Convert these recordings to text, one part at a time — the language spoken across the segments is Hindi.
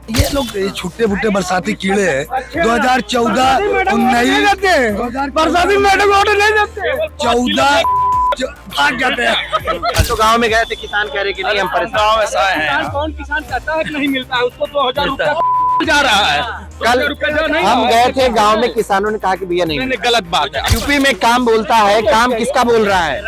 ये लोग छुट्टे बुट्टे बरसाती कीड़े हैं। 2014 नहीं देते, बरसाती मैडम ऑर्डर नहीं देते, 14 भाग जाते हैं। तो गांव में गए थे, किसान कह रहे कि नहीं हम परेशान। गाँव ऐसा है, कौन किसान कहता है कि नहीं मिलता है उसको 2000 रुपया जा रहा है। कल हम गए थे गांव में, किसानों ने कहा कि भैया नहीं। गलत बात है। यूपी में काम बोलता है, काम किसका बोल रहा है?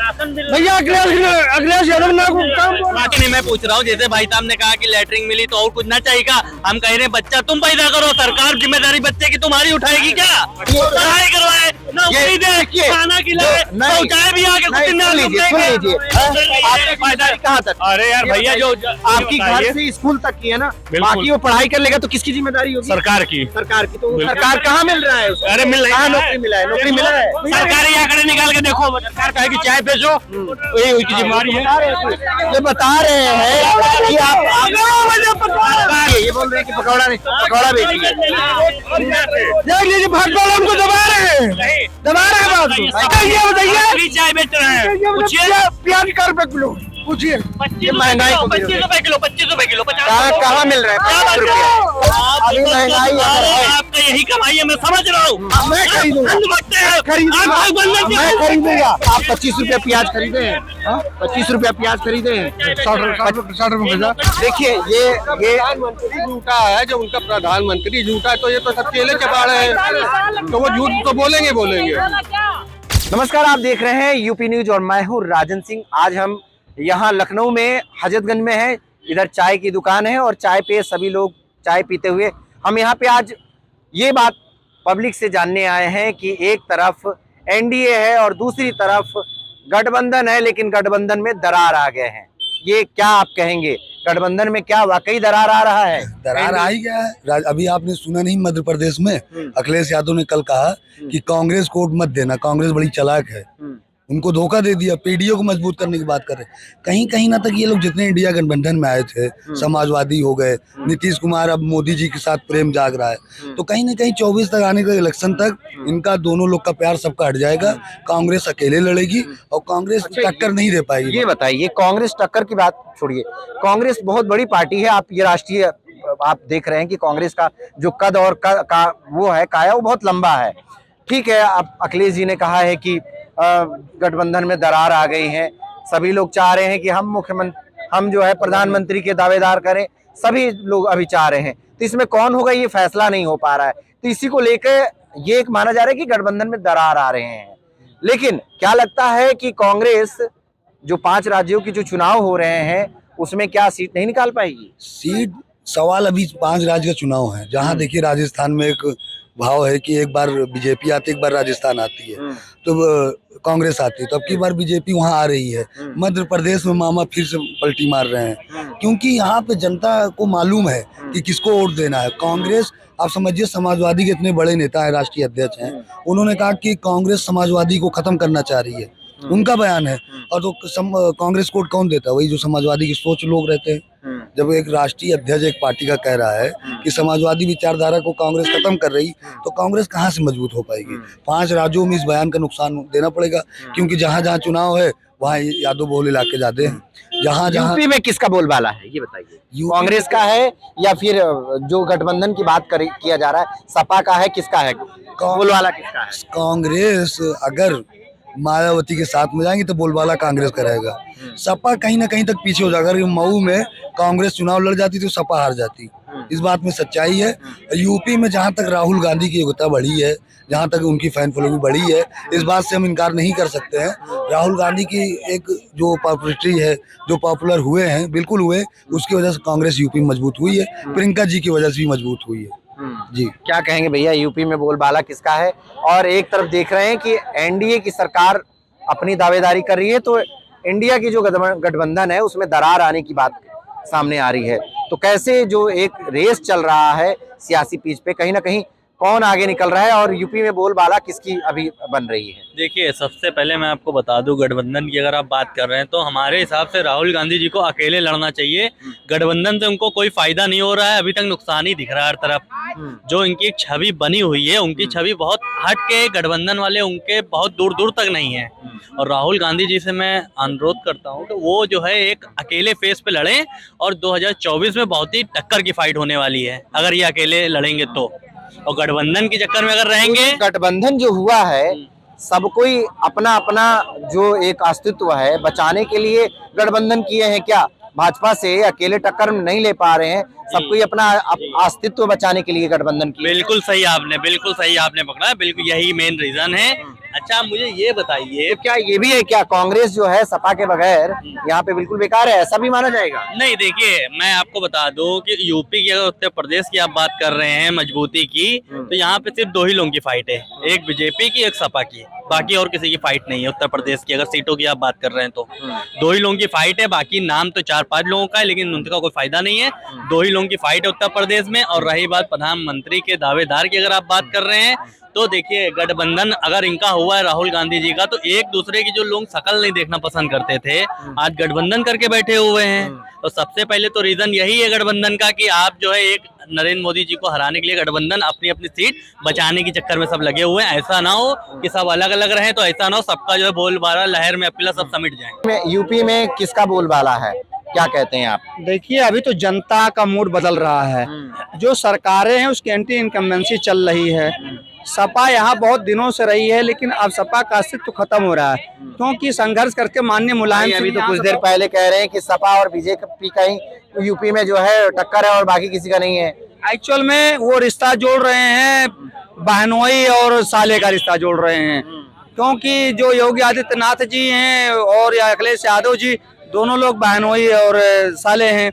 भैया अखिलेश यादव ना काम बोल। बाकी नहीं, मैं पूछ रहा हूँ, जैसे भाई साहब ने कहा कि लैटरिन मिली तो और कुछ ना चाहिए का? हम कह रहे हैं बच्चा तुम पैदा करो, सरकार जिम्मेदारी बच्चे की तुम्हारी उठाएगी क्या? पढ़ाई करवाए, नौकरी दे, खाना खिलाए, पहुँचाए भी आगे। सुन लीजिए, आपकी जिम्मेदारी कहाँ तक? अरे यार भैया, जो आपकी घर से स्कूल तक की है ना, बाकी वो पढ़ाई कर लेगा तो किसकी जिम्मेदारी होगी? सरकार की। सरकार की। तो सरकार कहाँ मिल रहा है उसको? अरे मिल रहा है, नौकरी मिला है, नौकरी मिला है। सरकारी आंकड़े निकाल के देखो, सरकार कहेगी चाय बेचो, यही उनकी जिम्मेदारी है। ये बता रहे हैं कि आप ये बोल रहे हैं कि पकौड़ा नहीं, पकौड़ा बेचिए। देख लीजिए भाजपा वाले हमको दबा रहे हैं बात को। ये बताइए चाय बेच रहे हैं, प्याज का रुपए किलो पूछिए। ये महंगाई को 25 रुपए किलो, 25 रुपए किलो, 50 कहाँ मिल रहा है? 50 रुपया। अभी महंगाई है। आपका यही कमाई है, मैं समझ रहा हूँ। मैं खरीदूंगा, मैं खरीदूंगा। आप 25 रुपया प्याज खरीदे हैं? 25 रुपया प्याज खरीदे हैं? 60 रुपए। देखिए ये प्रधानमंत्री झूठा है, जो उनका प्रधानमंत्री झूठा है तो ये तो सब केले चबा रहे हैं, तो वो झूठ तो बोलेंगे। नमस्कार, आप देख रहे हैं यूपी न्यूज और मैं हूँ राजन सिंह। आज हम यहाँ लखनऊ में हजरतगंज में है। इधर चाय की दुकान है और चाय पे सभी लोग चाय पीते हुए हम यहाँ पे आज ये बात पब्लिक से जानने आए हैं कि एक तरफ एनडीए है और दूसरी तरफ गठबंधन है, लेकिन गठबंधन में दरार आ गए हैं। ये क्या आप कहेंगे, गठबंधन में क्या वाकई दरार आ रहा है? दरार आ ही गया है। अभी आपने सुना नहीं, मध्य प्रदेश में अखिलेश यादव ने कल कहा कि कांग्रेस को वोट मत देना, कांग्रेस बड़ी चालाक है, उनको धोखा दे दिया, पीडीओ को मजबूत करने की बात कर रहे हैं। कहीं कहीं ना तक ये लोग जितने इंडिया गठबंधन में आए थे, समाजवादी हो गए, नीतीश कुमार अब मोदी जी के साथ प्रेम जाग रहा है, तो कहीं ना कहीं 24 तक आने का इलेक्शन तक इनका दोनों लोग का प्यार सबका हट जाएगा। कांग्रेस अकेले लड़ेगी और कांग्रेस टक्कर नहीं दे पाएगी। ये बताइए, कांग्रेस टक्कर की बात छोड़िए, कांग्रेस बहुत बड़ी पार्टी है। आप ये राष्ट्रीय आप देख रहे हैं कि कांग्रेस का जो कद और वो है काया, वो बहुत लंबा है। ठीक है, अब अखिलेश जी ने कहा है कि गठबंधन में दरार आ गई है, सभी लोग चाह रहे हैं कि हम जो है प्रधानमंत्री के दावेदार करें, सभी लोग अभी चाह रहे हैं। तो इसमें कौन होगा ये फैसला नहीं हो पा रहा है। तो इसी को लेकर ये एक माना जा रहा है कि गठबंधन में दरार आ रहे हैं। लेकिन क्या लगता है कि कांग्रेस जो 5 राज्यों की जो चुनाव हो रहे हैं उसमें क्या सीट नहीं निकाल पाएगी? सीट सवाल, अभी 5 राज्य का चुनाव है, जहाँ देखिए राजस्थान में एक भाव है कि एक बार बीजेपी आती है, एक बार राजस्थान आती है, तो कांग्रेस आती है, तो अब की बार बीजेपी वहां आ रही है। मध्य प्रदेश में मामा फिर से पलटी मार रहे हैं, क्योंकि यहाँ पे जनता को मालूम है कि किसको वोट देना है। कांग्रेस, आप समझिए, समाजवादी के इतने बड़े नेता है, राष्ट्रीय अध्यक्ष हैं, उन्होंने कहा कि कांग्रेस समाजवादी को खत्म करना चाह रही है, उनका बयान है। और तो कांग्रेस को कौन देता है? वही जो समाजवादी की सोच लोग रहते हैं। जब एक राष्ट्रीय अध्यक्ष एक पार्टी का कह रहा है कि समाजवादी विचारधारा को कांग्रेस खत्म कर रही, तो कांग्रेस कहाँ से मजबूत हो पाएगी? 5 राज्यों में इस बयान का नुकसान देना पड़ेगा, क्योंकि जहाँ जहाँ चुनाव है वहाँ यादव बहुल इलाके जाते हैं। जहाँ जहाँ यूपी में किसका बोलबाला है ये बताइए? कांग्रेस का है या फिर जो गठबंधन की बात किया जा रहा है सपा का है, किसका है बोलबाला, किसका है? कांग्रेस अगर मायावती के साथ में जाएंगे तो बोलबाला कांग्रेस का रहेगा। सपा कहीं ना कहीं तक पीछे हो जाएगा। मऊ में कांग्रेस चुनाव लड़ जाती तो सपा हार जाती, इस बात में सच्चाई है। यूपी में जहां तक राहुल गांधी की योग्यता बढ़ी है, जहां तक उनकी फैन फॉलोइंग बढ़ी है, इस बात से हम इनकार नहीं कर सकते हैं। राहुल गांधी की एक जो पॉपुलरिटी है, जो पॉपुलर हुए हैं, बिल्कुल हुए, उसकी वजह से कांग्रेस यूपी में मजबूत हुई है। प्रियंका जी की वजह से भी मजबूत हुई है। जी, क्या कहेंगे भैया, यूपी में बोलबाला किसका है? और एक तरफ देख रहे हैं कि एनडीए की सरकार अपनी दावेदारी कर रही है, तो इंडिया की जो गठबंधन है उसमें दरार आने की बात सामने आ रही है। तो कैसे जो एक रेस चल रहा है सियासी पिच पे, कहीं ना कहीं कौन आगे निकल रहा है और यूपी में बोलबाला किसकी अभी बन रही है? देखिए, सबसे पहले मैं आपको बता दूं, गठबंधन की अगर आप बात कर रहे हैं तो हमारे हिसाब से राहुल गांधी जी को अकेले लड़ना चाहिए। गठबंधन से उनको कोई फायदा नहीं हो रहा है, अभी तक नुकसान ही दिख रहा है हर तरफ। जो इनकी एक छवि बनी हुई है, उनकी छवि बहुत हट के, गठबंधन वाले उनके बहुत दूर दूर तक नहीं है। और राहुल गांधी जी से मैं अनुरोध करता हूँ कि वो जो है एक अकेले फेस पे लड़ें, और 2024 में बहुत ही टक्कर की फाइट होने वाली है अगर ये अकेले लड़ेंगे तो। और गठबंधन के चक्कर में अगर रहेंगे, गठबंधन जो हुआ है, सब कोई अपना अपना जो एक अस्तित्व है बचाने के लिए गठबंधन किए हैं क्या? भाजपा से अकेले टक्कर नहीं ले पा रहे हैं, सब कोई अपना अस्तित्व बचाने के लिए गठबंधन किए। बिल्कुल सही आपने पकड़ा, बिल्कुल यही मेन रीजन है। अच्छा, मुझे ये बताइए, तो क्या ये भी है क्या कांग्रेस जो है सपा के बगैर यहाँ पे बिल्कुल बेकार है, ऐसा भी माना जाएगा? नहीं, देखिए मैं आपको बता दूं कि यूपी की, अगर उत्तर प्रदेश की आप बात कर रहे हैं मजबूती की, तो यहाँ पे सिर्फ दो ही लोगों की फाइट है, एक बीजेपी की, एक सपा की। बाकी और किसी की फाइट नहीं है उत्तर प्रदेश की, अगर सीटों की आप बात कर रहे हैं तो। दो ही लोगों की फाइट है, बाकी नाम तो 4-5 लोगों का है, लेकिन उनका कोई फायदा नहीं है। दो ही लोगों की फाइट है उत्तर प्रदेश में। और रही बात प्रधानमंत्री के दावेदार की, अगर आप बात कर रहे हैं तो देखिए, गठबंधन अगर इनका हुआ है राहुल गांधी जी का, तो एक दूसरे की जो लोग शकल नहीं देखना पसंद करते थे, आज गठबंधन करके बैठे हुए हैं। तो सबसे पहले तो रीजन यही है गठबंधन का कि आप जो है एक नरेंद्र मोदी जी को हराने के लिए गठबंधन अपनी अपनी सीट बचाने के चक्कर में सब लगे हुए हैं। ऐसा ना हो कि सब अलग अलग रहे, तो ऐसा ना हो सबका जो है बोलबाला लहर में अकेला सब समिट जाए। यूपी में किसका बोलबाला है, क्या कहते हैं आप? देखिए, अभी तो जनता का मूड बदल रहा है। जो सरकारें हैं उसकी एंटी इनकम्बेंसी चल रही है। सपा यहाँ बहुत दिनों से रही है, लेकिन अब सपा का अस्तित्व तो खत्म हो रहा है, क्योंकि संघर्ष करके माननीय मुलायम अभी तो कुछ देर पहले कह रहे हैं कि सपा और बीजेपी का ही यूपी में जो है टक्कर है और बाकी किसी का नहीं है। एक्चुअल में वो रिश्ता जोड़ रहे हैं, बहनोई और साले का रिश्ता जोड़ रहे हैं, क्योंकि जो योगी आदित्यनाथ जी हैं और या अखिलेश यादव जी, दोनों लोग बहनोई और साले हैं।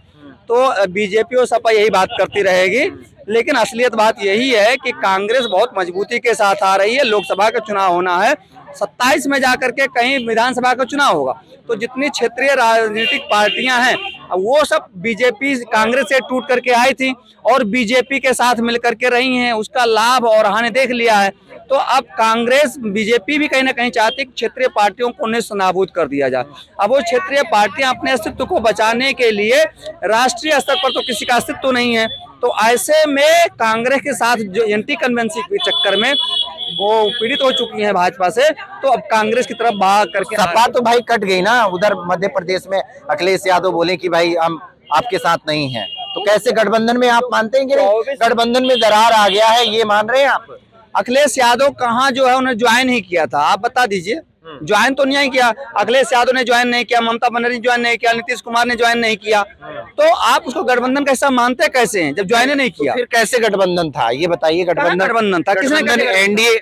तो बीजेपी और सपा यही बात करती रहेगी, लेकिन असलियत बात यही है कि कांग्रेस बहुत मजबूती के साथ आ रही है। लोकसभा का चुनाव होना है, 27 में जाकर के कहीं विधानसभा का चुनाव होगा, तो जितनी क्षेत्रीय राजनीतिक पार्टियां हैं वो सब बीजेपी कांग्रेस से टूट करके आई थी और बीजेपी के साथ मिलकर के रही हैं। उसका लाभ और हानि देख लिया है। तो अब कांग्रेस बीजेपी भी कहीं ना कहीं चाहती है कि क्षेत्रीय पार्टियों को नेस्तनाबूद कर दिया जाए। अब वो क्षेत्रीय पार्टियां अपने अस्तित्व को बचाने के लिए, राष्ट्रीय स्तर पर तो किसी का अस्तित्व नहीं है, तो ऐसे में कांग्रेस के साथ जो एंटी कन्वेंसी के चक्कर में वो पीड़ित हो चुकी है भाजपा से, तो अब कांग्रेस की तरफ भाग करके। सपा तो भाई कट गई ना, उधर मध्य प्रदेश में अखिलेश यादव बोले कि भाई हम आपके साथ नहीं हैं, तो कैसे गठबंधन में आप मानते हैं कि गठबंधन में दरार आ गया है, ये मान रहे हैं आप? अखिलेश यादव कहाँ जो है उन्हें ज्वाइन ही किया था, आप बता दीजिए। ज्वाइन तो नहीं किया, अखिलेश यादव ने ज्वाइन नहीं किया, ममता बनर्जी ने ज्वाइन नहीं किया, नीतीश कुमार ने ज्वाइन नहीं किया, तो आप उसको गठबंधन का हिस्सा मानते कैसे हैं जब ज्वाइन नहीं किया? फिर कैसे गठबंधन था ये बताइए? गठबंधन था किसने? एनडीए,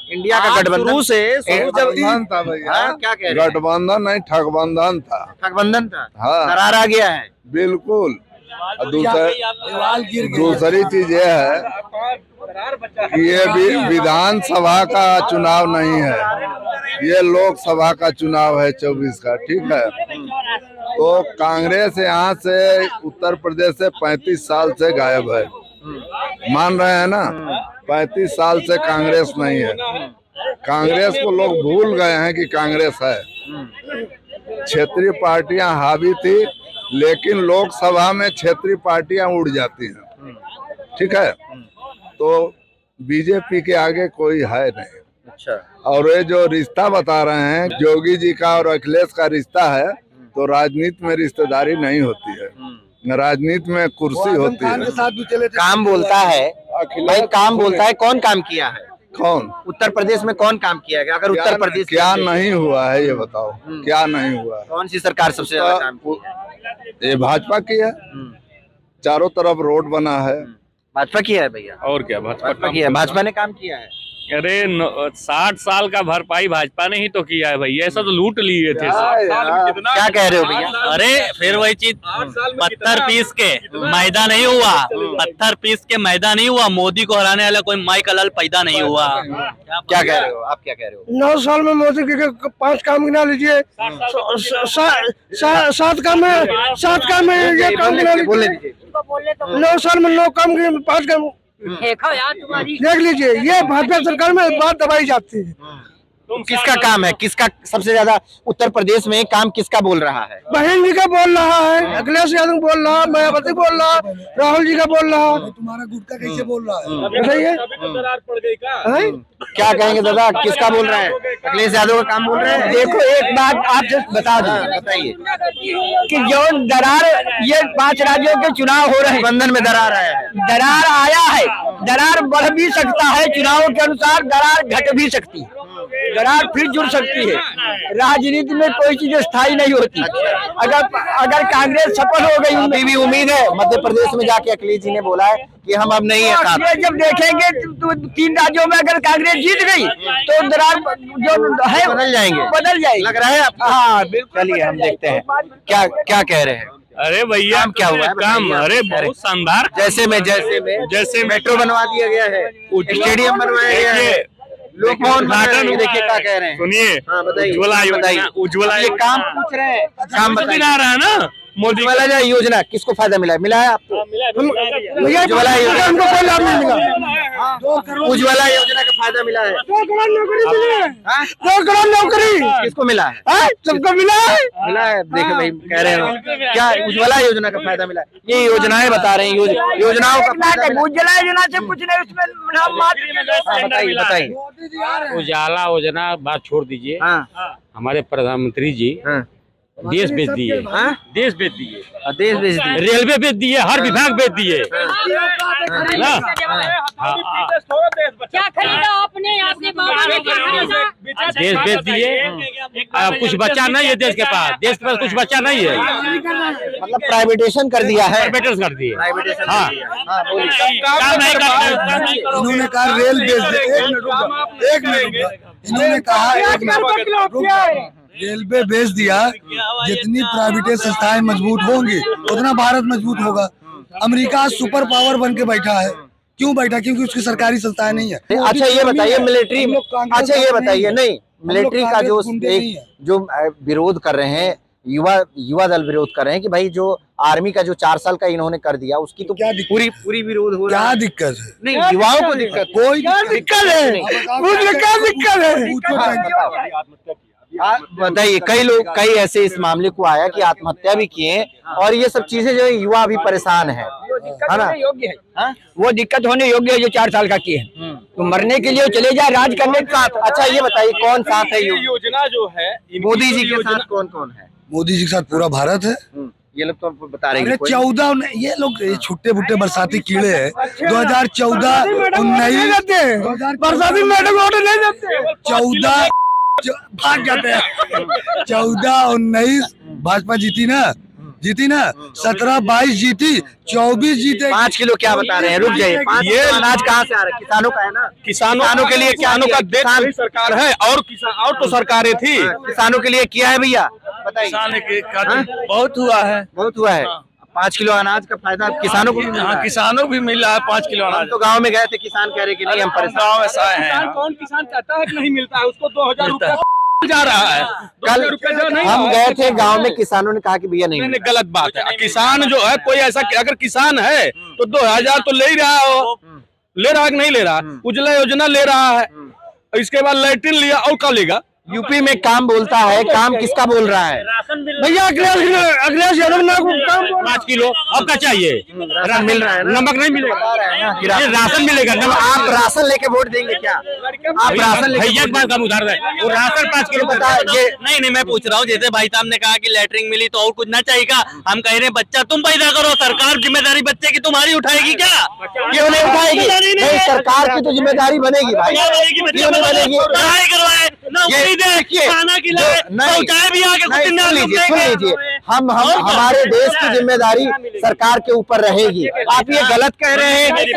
इंडिया का गठबंधन शुरू से गठबंधन था भैया। क्या कह रहे हैं? गठबंधन नहीं, ठगबंधन था। गठबंधन था, हाँ। दरार आ गया है। बिल्कुल। दूसरी चीज ये है कि ये भी विधानसभा का चुनाव नहीं है, ये लोकसभा का चुनाव है 24 का, ठीक है। तो कांग्रेस यहाँ से उत्तर प्रदेश से 35 साल से गायब है, मान रहे हैं ना? 35 साल से कांग्रेस नहीं है। कांग्रेस को लोग भूल गए हैं कि कांग्रेस है। क्षेत्रीय पार्टियां हावी थी, लेकिन लोकसभा में क्षेत्रीय पार्टियां उड़ जाती हैं, ठीक है। तो बीजेपी के आगे कोई है नहीं। अच्छा। और ये जो रिश्ता बता रहे हैं योगी जी का और अखिलेश का रिश्ता है, तो राजनीति में रिश्तेदारी नहीं होती है, राजनीति में कुर्सी होती है। काम बोलता है भाई, काम बोलता है। कौन काम किया है? कौन? उत्तर प्रदेश में कौन काम किया है? अगर उत्तर प्रदेश क्या नहीं हुआ है ये बताओ, क्या नहीं हुआ? कौन सी सरकार सबसे ज्यादा काम की? ये भाजपा की है, चारों तरफ रोड बना है। भाजपा की है भैया। और क्या भाजपा की है, भाजपा ने काम किया है। अरे 60 साल का भरपाई भाजपा ने ही तो किया है भैया, ऐसा तो लूट लिए थे। क्या कह रहे हो भैया? अरे फिर वही चीज, पत्थर पीस के मैदा नहीं हुआ, पत्थर पीस के मैदा नहीं हुआ। मोदी को हराने वाला कोई माइक अलाल पैदा नहीं हुआ। क्या कह रहे हो आप? क्या कह रहे हो? 9 साल में मोदी के 5 काम गिना लीजिए, 7 काम में ये काम गिना लीजिए। 9 साल में 9 काम, 5 काम देख लीजिए, ये भाजपा सरकार में बात दबाई जाती है। किसका काम है, किसका सबसे ज्यादा उत्तर प्रदेश में काम किसका बोल रहा है? बहन जी का बोल रहा है, अखिलेश यादव बोल रहा है, मायावती बोल रहा है, राहुल जी का बोल रहा है। तुम्हारा गुटका कैसे बोल रहा है? बताइए क्या कहेंगे दादा, किसका बोल रहे हैं? अखिलेश यादव का काम बोल रहे हैं? देखो एक बात आप बता दो बताइए कि जो दरार, ये 5 राज्यों के चुनाव हो रहे हैं, बंधन में दरार आया है। दरार आया है, दरार बढ़ भी सकता है, चुनावों के अनुसार दरार घट भी सकती है, दरार फिर जुड़ सकती है। राजनीति में कोई चीज स्थायी नहीं होती। अगर कांग्रेस सफल हो गई, अभी भी उम्मीद है। मध्य प्रदेश में जाके अखिलेश जी ने बोला है कि हम अब नहीं है साथ। ये जब देखेंगे तो 3 राज्यों में अगर कांग्रेस जीत गई तो दरार जो है बदल जाएंगे, बदल जाएगी। लग रहा है आपको? हाँ बिल्कुल। चलिए हम देखते हैं क्या क्या कह रहे हैं। अरे भैया काम क्या हुआ है? काम, अरे बहुत शानदार। जैसे मेट्रो बनवा दिया गया है, स्टेडियम बनवाया गया है, लोग भवन बना रहे हैं। देखिए क्या कह रहे हैं, सुनिए, हाँ बताइए, उज्ज्वला बताइए। योजना, उज्ज्वला ये काम पूछ रहे हैं, काम बताइए। आ रहा है ना मोदी उज्ज्वला योजना किसको फायदा मिला है? मिला है आपको? उज्ज्वला योजना हमको कोई लाभ नहीं मिला। उज्ज्वला योजना का फायदा मिला है? 2 करोड़ नौकरी मिली है, हाँ? 2 करोड़ नौकरी किसको मिला है? सबको मिला है। मिला है। देखो भाई कह रहे हो क्या उज्ज्वला योजना का फायदा मिला है? ये योजनाएं बता रहे हैं, योजनाओं का फायदा मिला। उज्ज्वला योजना से कुछ नहीं, उसमें नाम मात्र। हाँ, बताइए। उजाला योजना बात छोड़ दीजिए। हाँ हमारे प्रधानमंत्री जी हाँ देश बेच दिए, हाँ? देश बेच दिए, देश बेच दिए, रेलवे बेच दिए, हर विभाग बेच दिए ना। क्या खरीदा आपने? आपने बाबा ने क्या खरीदा? देश बेच दिए, अब कुछ बचा नहीं है देश के पास, देश के पास कुछ बचा नहीं है, मतलब प्राइवेटेशन कर दिया है। प्राइवेटाइज कर दिए। प्राइवेटेशन हाँ। कर दिया। हाँ, बोलिए। काम नहीं करते। इन्होंने कहा रेल बेच दे। एक मिनट रुक जाओ, एक मिनट रुक जाओ। इन्होंने कहा एक मिनट रुक जाओ, रेलवे बेच दिया। जितनी प्राइवेट संस्थाएं मजबूत होंगी उतना भारत मजबूत होगा। अमेरिका सुपर पावर बन के बैठा है। क्यों बैठा? क्योंकि उसकी सरकारी संस्थाएं नहीं है। अच्छा ये बताइए मिलिट्री, अच्छा ये बताइए, नहीं मिलिट्री का जो जो विरोध कर रहे हैं, युवा दल विरोध कर रहे हैं कि भाई जो आर्मी का जो 4 साल का इन्होंने कर दिया उसकी तो क्या पूरी विरोध हो रहा है। क्या दिक्कत है? नहीं युवाओं को दिक्कत, कोई दिक्कत है, मुझे क्या दिक्कत है? बताइए। कई ऐसे इस मामले को आया कि आत्महत्या भी किए और ये सब चीजें जो युवा अभी परेशान है ना। योग्य है, वो दिक्कत होने योग्य है जो 4 साल का किए हैं। तो मरने के लिए चले जाए, राज करने के साथ। अच्छा ये बताइए कौन साथ है? योजना जो है मोदी जी के साथ कौन कौन है? मोदी जी के साथ पूरा भारत है। ये लोग तो बता रहे अरे हैं। 14 ये लोग छुट्टे बुट्टे बरसाती कीड़े हैं। 2014 19 बरसाती मैडम ऑर्डर नहीं देते। 14 भाग जाते हैं। 14 19 भाजपा जीती ना 17 22 जीती, 24 जीते। 5 किलो क्या बता रहे हैं? रुक जाइए। ये अनाज कहाँ से आ रहा है? किसानों का है ना। किसानों के लिए किसानों का देश सरकार है और तो सरकारें थी। किसानों के लिए किया है भैया, बताइए। बहुत हुआ है, बहुत हुआ है। 5 किलो अनाज का फायदा किसानों को भी मिला है। किसानों भी मिला है 5 किलो हम तो गांव में गए थे, किसान कह रहे कि नहीं हम परेशान। गाँव ऐसा है, कौन किसान कहता है कि नहीं मिलता है? उसको 2000 रुपया जा रहा है। कल हम गए थे गांव में, किसानों ने कहा कि भैया नहीं नहीं, गलत बात है। किसान जो है कोई ऐसा, अगर किसान है तो 2000 तो ले ही रहा हो, ले रहा है कि नहीं ले रहा? उज्ज्वला योजना ले रहा है, इसके बाद लैट्रिन लिया, और क्या लेगा? यूपी में काम बोलता है, काम किसका बोल रहा है? भैया अखिलेश यादव ना काम 5 किलो अब क्या चाहिए? मिल रहा है ना? नमक नहीं मिलेगा, ये राशन मिलेगा। आप राशन लेके वोट देंगे क्या? आप राशन लेके भैया बात का उधार है, वो राशन 5 किलो बता ये नहीं, मैं पूछ रहा हूँ, जैसे भाई साहब ने कहा कि लैटरिन मिली तो और कुछ ना चाहिएगा। हम कह रहे हैं बच्चा तुम पैदा करो, सरकार जिम्मेदारी बच्चे की तुम्हारी उठाएगी क्या? क्यों नहीं उठाएगी? नहीं, सरकार की तो जिम्मेदारी बनेगी भाई। क्यों नहीं बनेगी? पढ़ाई करवाए, नौकरी दे, खाना खिलाए, शौचालय भी आके कुछ दिन सुन लीजिए, हम हमारे देश की जिम्मेदारी सरकार के ऊपर रहेगी। आप ये गलत कह रहे हैं कि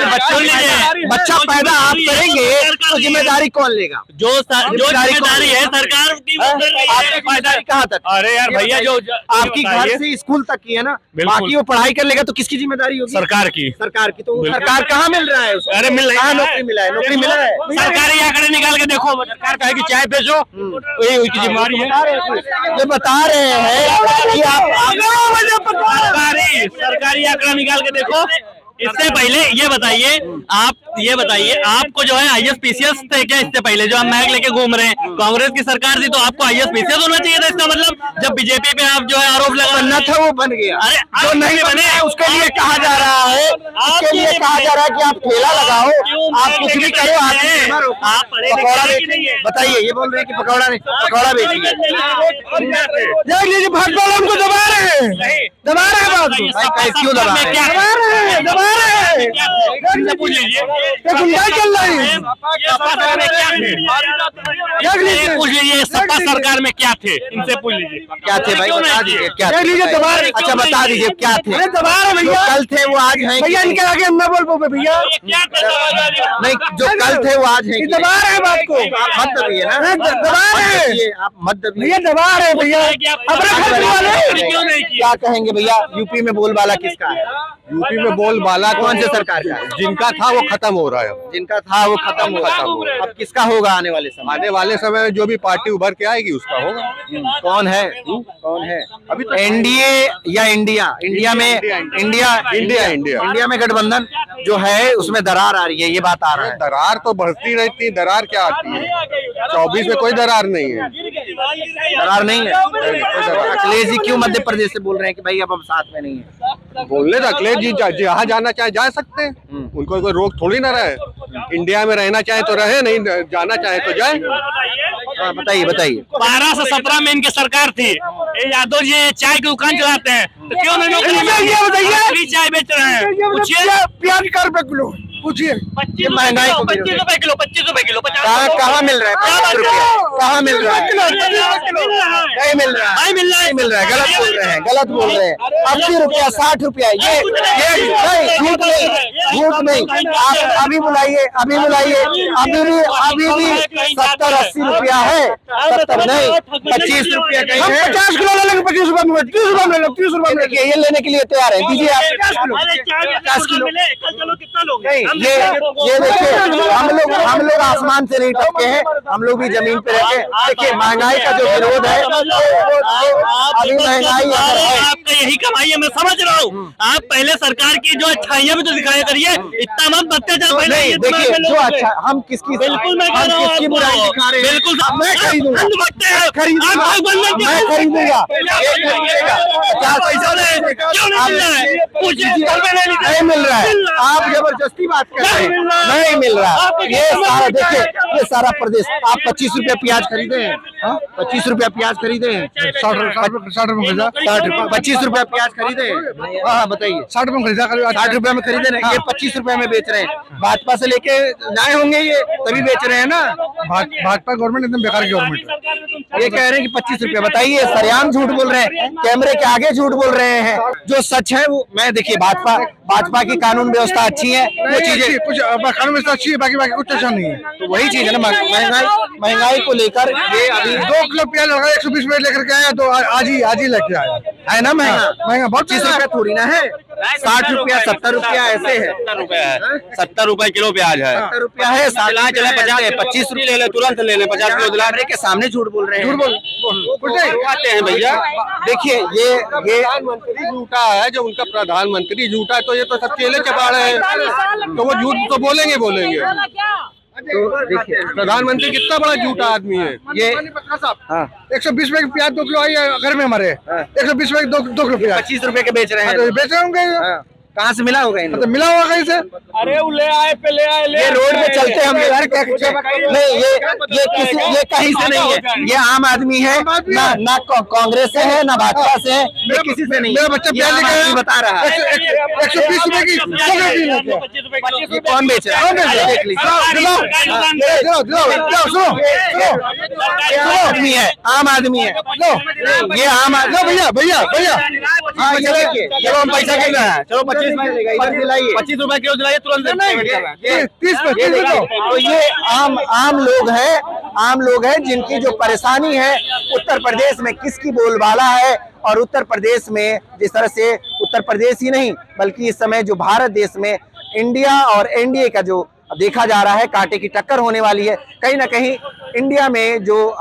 बच्चा पैदा आप करेंगे तो जिम्मेदारी कौन लेगा? जो जिम्मेदारी है सरकार की, आपकी जिम्मेदारी कहाँ तक? अरे यार भैया, जो आपकी घर से स्कूल तक की है ना, बाकी वो पढ़ाई कर लेगा तो किसकी जिम्मेदारी होगी? सरकार की। सरकार की। तो सरकार कहाँ मिल रहा है उसको? अरे मिल रहा है, नौकरी मिला है, नौकरी मिला है। सरकारी आंकड़े निकाल के देखो, सरकार कहेगी चाय बेचो, ये उसकी जिम्मेदारी है। ये बता रहे हैं कि आप सरकारी आंकड़ा निकाल के देखो, इससे पहले ये बताइए आपको जो है ISPCS थे क्या इससे पहले जो हम मैग लेके घूम रहे हैं? कांग्रेस की सरकार थी तो आपको ISPCS होना चाहिए था। इसका मतलब जब बीजेपी पे आप जो है आरोप लगा बनना था वो बन गया। अरे जो नहीं बने उसके लिए कहा जा रहा है, उसके लिए कहा जा रहा है कि आप ठेला लगाओ, आप कुछ भी करो, आप पकौड़ा बेचेंगे। बताइए, ये बोल रहे हैं कि पकौड़ा बेचेंगे। देख लीजिए भाजपा वाले हमको दबा रहे हैं, दबा रहे हैं बात को। क्यों दबा रहे हैं? दबा रहे हैं। पूछ लीजिए ये गुंडाई चल रही है। देख लीजिए, पूछ लीजिए सत्ता सरकार में क्या थे, इनसे पूछ लीजिए क्या थे भाई, बता दीजिए क्या देख लीजिए दबा रहे। अच्छा बता दीजिए क्या थे। अरे दबा रहे भैया, कल थे वो आज हैं भैया इनके आगे हम ना बोल पाओगे भैया। नहीं, जो कल थे वो आज हैं। दबा रहे हैं बात को, आप मत दबिए ना, दबा रहे हैं, आप मत दबिए। भैया दबा रहे हैं भैया। अपने खर्च वाले क्या कहेंगे भैया, यूपी में बोलबाला किसका है? यूपी में बोलबाला कौन से सरकार का है? जिनका था वो खत्म हो रहा है। जिनका था वो खत्म हो रहा है। अब किसका होगा आने वाले समय? आने वाले समय में जो भी पार्टी उभर के आएगी उसका होगा। कौन है? कौन है अभी तो? एनडीए या इंडिया में इंडिया में गठबंधन जो है उसमें दरार आ रही है, ये बात आ रहा है। दरार तो बढ़ती रहती है, दरार क्या आती है? 24 में कोई दरार नहीं है। दरार नहीं है। अखिलेश जी क्यों मध्य प्रदेश से बोल रहे हैं कि भाई अब हम साथ में नहीं है? बोलने तो अखिलेश जी जहाँ जाना चाहे जा सकते हैं, उनको कोई रोक थोड़ी ना रहे। इंडिया में रहना चाहे तो रहे, नहीं जाना चाहे तो जाए। बताइए 12 से 17 में इनकी सरकार थी। ये यादव जी चाय की दुकान चलाते हैं तो क्यों नहीं नौकरी चाय बेच रहे हैं? पूछिए प्याज का रुपए किलो पूछिए। 25 महंगाई को 25 रुपए किलो 50 कहाँ मिल रहा है? 50 रुपया कहाँ मिल रहा है? नहीं मिल रहा है, नहीं मिल रहा है। गलत बोल रहे हैं 80 रुपया 60 रुपया। ये नहीं, झूठ नहीं। आप अभी बुलाइए, अभी भी 70-80 रुपया है। 70 नहीं, 25 रुपया कहीं हम है। 50 किलो ले लेंगे, 25 रुपए में 30 रुपए में 30 रुपए में ये लेने के लिए तैयार है, दीजिए आप 50 किलो। नहीं, ये देखिए, हम लोग आसमान से नहीं टपके हैं, हम लोग भी जमीन पे रहते हैं। देखिए महंगाई का जो विरोध है, अभी महंगाई आपका यही कमाई है, मैं समझ रहा हूँ। आप पहले सरकार की जो अच्छाइयाँ भी तो दिखाया करिए, इतना मत अत्याचार। नहीं, देखिए जो अच्छा हम किसकी बिल्कुल मैं कह रहा हूँ, किसकी बुराई दिखा रहे हैं? बिल्कुल मैं खरीदूंगा, मैं खरीदूंगा 50 पैसा नहीं मिल रहा है। आप जबरदस्ती बात कर रहे हैं, नहीं मिल रहा। ये सारा देखिए, ये सारा प्रदेश। आप 25 रुपया प्याज खरीदे हैं? 25 रुपया प्याज खरीदे हैं? 60 रुपए 25 रुपया प्याज खरीदे हैं? हाँ बताइए। 60 रुपए खरीदा 60 रुपया में खरीदे ना, ये 25 रुपया में बेच रहे हैं। भाजपा से लेके लाए होंगे ये, तभी बेच रहे हैं ना। भाजपा गवर्नमेंट एकदम बेकार गवर्नमेंट। ये कह रहे हैं कि 25 रुपया। बताइए, सरेआम झूठ बोल रहे हैं, कैमरे के आगे झूठ बोल रहे हैं। जो सच है वो मैं देखिए, भाजपा की कानून व्यवस्था अच्छी है, वो चीजें कुछ कानून व्यवस्था अच्छी है, बाकी कुछ अच्छा नहीं है। तो वही चीज है ना, महंगाई को लेकर ये अभी 2 किलो प्याज लगा 120 में लेकर के आया, तो आज ही लेके आया है ना महंगा बहुत। 25 रुपया थोड़ी ना है, 60 रुपया 70 रुपया ऐसे है। 70 रुपए किलो प्याज है। 70 रुपया है, 25 रुपये ले ले, तुरंत ले ले 50 किलो दिला के सामने झूठ बोल रहे हैं। आते हैं भैया। देखिए ये प्रधानमंत्री झूठा है, जो उनका प्रधानमंत्री झूठा है, तो ये तो सब चेले चपा रहे हैं, तो वो झूठ तो बोलेंगे। तो देखिए प्रधानमंत्री कितना बड़ा झूठा आदमी है ये। 120 में प्याज 2 किलो आई है घर में हमारे। 120 में 2 किलो प्याज 25 रुपए के बेच रहे हैं। तो बेच रहे होंगे। कहाँ से मिला होगा इनको? तो मिला होगा कहीं से। अरे वो ले आए ये रोड पे चलते हम यार, क्या नहीं, ये कहीं से नहीं है। ये आम आदमी है, ना कांग्रेस से है, ना भाजपा से है, ये किसी से नहीं। मेरा बच्चा प्याज लेके आया, बता रहा है 120 रुपए की ये कौन बेच रहा है? देख लीजिए, आदमी है, आम आदमी है। ये आम आदमी। भैया हाँ, चलो हम पैसा गिन रहे हैं। चलो 25 में दिलाइए, 25 रुपए किलो दिलाइए तुरंत। ये 30 तो ये आम लोग हैं जिनकी जो परेशानी है उत्तर प्रदेश में किसकी बोलबाला है। और उत्तर प्रदेश में जिस तरह से उत्तर प्रदेश ही नहीं बल्कि इस समय जो भारत देश में इंडिया और एनडीए का जो देखा जा रहा है, कांटे की टक्कर होने वाली है। कहीं ना कहीं इंडिया में जो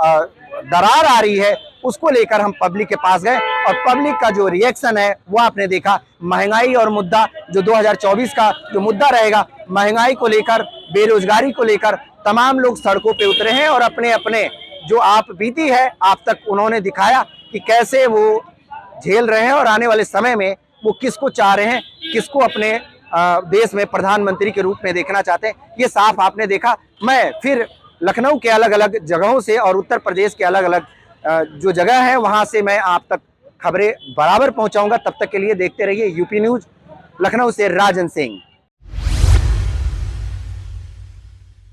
दरार आ रही है उसको लेकर हम पब्लिक के पास गए और पब्लिक का जो रिएक्शन है वो आपने देखा। महंगाई और मुद्दा जो 2024 का जो मुद्दा रहेगा, महंगाई को लेकर, बेरोजगारी को लेकर तमाम लोग सड़कों पे उतरे हैं और अपने अपने जो आप बीती है आप तक उन्होंने दिखाया कि कैसे वो झेल रहे हैं और आने वाले समय में वो किसको चाह रहे हैं, किसको अपने देश में प्रधानमंत्री के रूप में देखना चाहते हैं। ये साफ आपने देखा। मैं फिर लखनऊ के अलग अलग जगहों से और उत्तर प्रदेश के अलग अलग जो जगह है वहां से मैं आप तक खबरें बराबर पहुंचाऊंगा। तब तक के लिए देखते रहिए यूपी न्यूज। लखनऊ से राजन सिंह।